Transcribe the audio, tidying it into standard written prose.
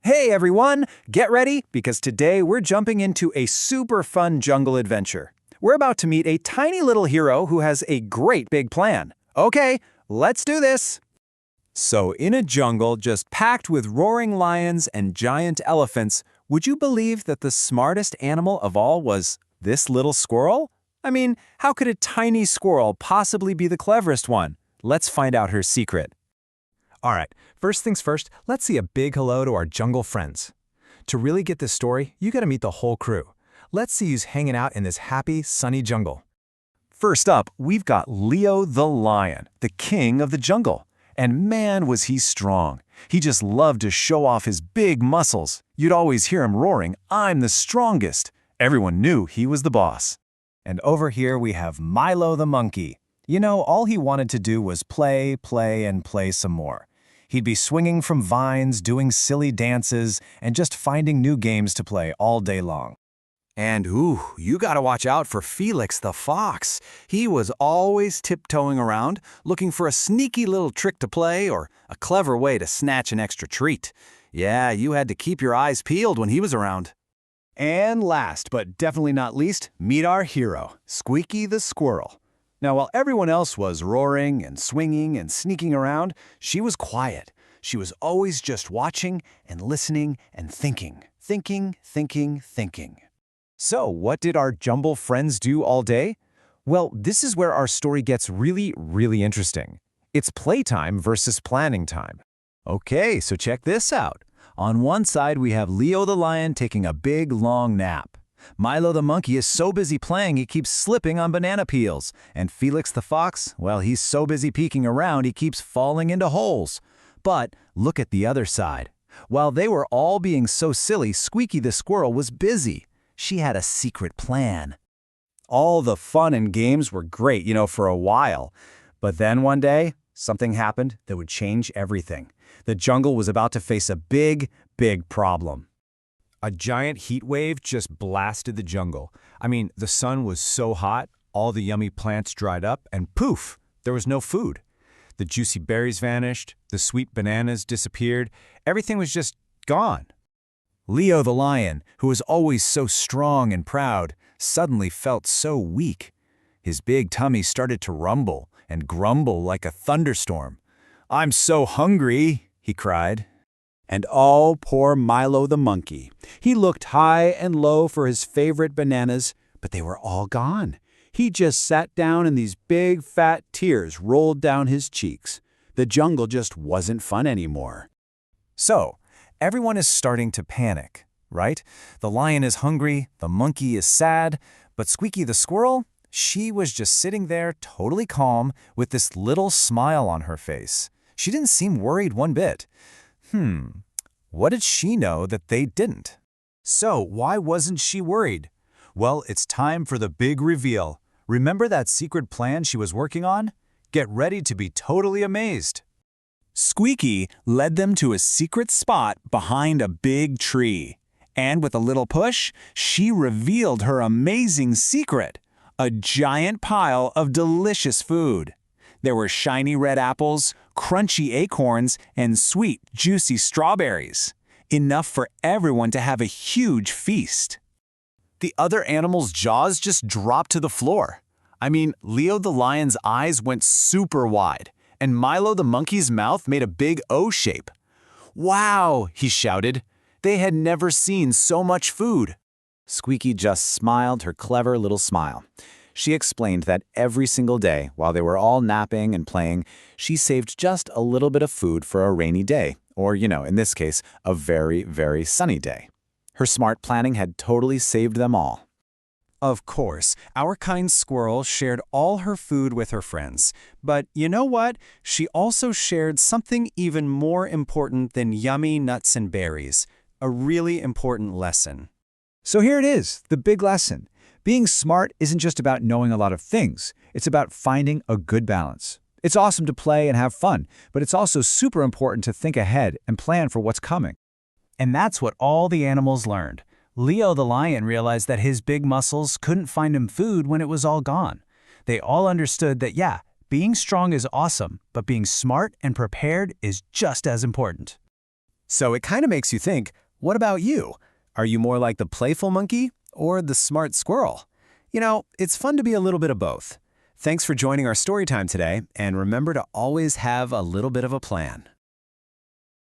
Hey everyone, get ready because today we're jumping into a super fun jungle adventure. We're about to meet a tiny little hero who has a great big plan. Okay, let's do this. So in a jungle just packed with roaring lions and giant elephants, would you believe that the smartest animal of all was this little squirrel? I mean, how could a tiny squirrel possibly be the cleverest one? Let's find out her secret. All right, first things first, let's say a big hello to our jungle friends. To really get this story, you gotta meet the whole crew. Let's see who's hanging out in this happy, sunny jungle. First up, we've got Leo the lion, the king of the jungle. And man, was he strong. He just loved to show off his big muscles. You'd always hear him roaring, "I'm the strongest." Everyone knew he was the boss. And over here we have Milo the monkey. You know, all he wanted to do was play, and play some more. He'd be swinging from vines, doing silly dances, and just finding new games to play all day long. And you gotta watch out for Felix the fox. He was always tiptoeing around, looking for a sneaky little trick to play or a clever way to snatch an extra treat. Yeah, you had to keep your eyes peeled when he was around. And last, but definitely not least, meet our hero, Squeaky the squirrel. Now, while everyone else was roaring and swinging and sneaking around, she was quiet. She was always just watching and listening and thinking. So, what did our jumble friends do all day? Well, this is where our story gets really interesting. It's playtime versus planning time. Okay, so check this out. On one side, we have Leo the lion taking a big, long nap. Milo the monkey is so busy playing he keeps slipping on banana peels. And Felix the fox, well, he's so busy peeking around he keeps falling into holes. But look at the other side. While they were all being so silly, Squeaky the squirrel was busy. She had a secret plan. All the fun and games were great, for a while. But then one day, something happened that would change everything. The jungle was about to face a big problem. A giant heat wave just blasted the jungle. I mean, the sun was so hot, all the yummy plants dried up, and poof, there was no food. The juicy berries vanished, the sweet bananas disappeared, everything was just gone. Leo the lion, who was always so strong and proud, suddenly felt so weak. His big tummy started to rumble and grumble like a thunderstorm. "I'm so hungry," he cried. And oh, poor Milo the monkey. He looked high and low for his favorite bananas, but they were all gone. He just sat down and these big fat tears rolled down his cheeks. The jungle just wasn't fun anymore. So, everyone is starting to panic, right? The lion is hungry, the monkey is sad, but Squeaky the squirrel, she was just sitting there totally calm with this little smile on her face. She didn't seem worried one bit. What did she know that they didn't? So why wasn't she worried? Well, it's time for the big reveal. Remember that secret plan she was working on? Get ready to be totally amazed. Squeaky led them to a secret spot behind a big tree. And with a little push, she revealed her amazing secret, a giant pile of delicious food. There were shiny red apples, crunchy acorns, and sweet, juicy strawberries. Enough for everyone to have a huge feast. The other animals' jaws just dropped to the floor. I mean, Leo the lion's eyes went super wide, and Milo the monkey's mouth made a big O shape. "Wow!" he shouted. They had never seen so much food. Squeaky just smiled her clever little smile. She explained that every single day, while they were all napping and playing, she saved just a little bit of food for a rainy day, or, in this case, a very sunny day. Her smart planning had totally saved them all. Of course, our kind squirrel shared all her food with her friends. But you know what? She also shared something even more important than yummy nuts and berries. A really important lesson. So here it is, the big lesson. Being smart isn't just about knowing a lot of things. It's about finding a good balance. It's awesome to play and have fun, but it's also super important to think ahead and plan for what's coming. And that's what all the animals learned. Leo the lion realized that his big muscles couldn't find him food when it was all gone. They all understood that, being strong is awesome, but being smart and prepared is just as important. So it kind of makes you think, what about you? Are you more like the playful monkey or the smart squirrel? You know, it's fun to be a little bit of both. Thanks for joining our story time today, and remember to always have a little bit of a plan.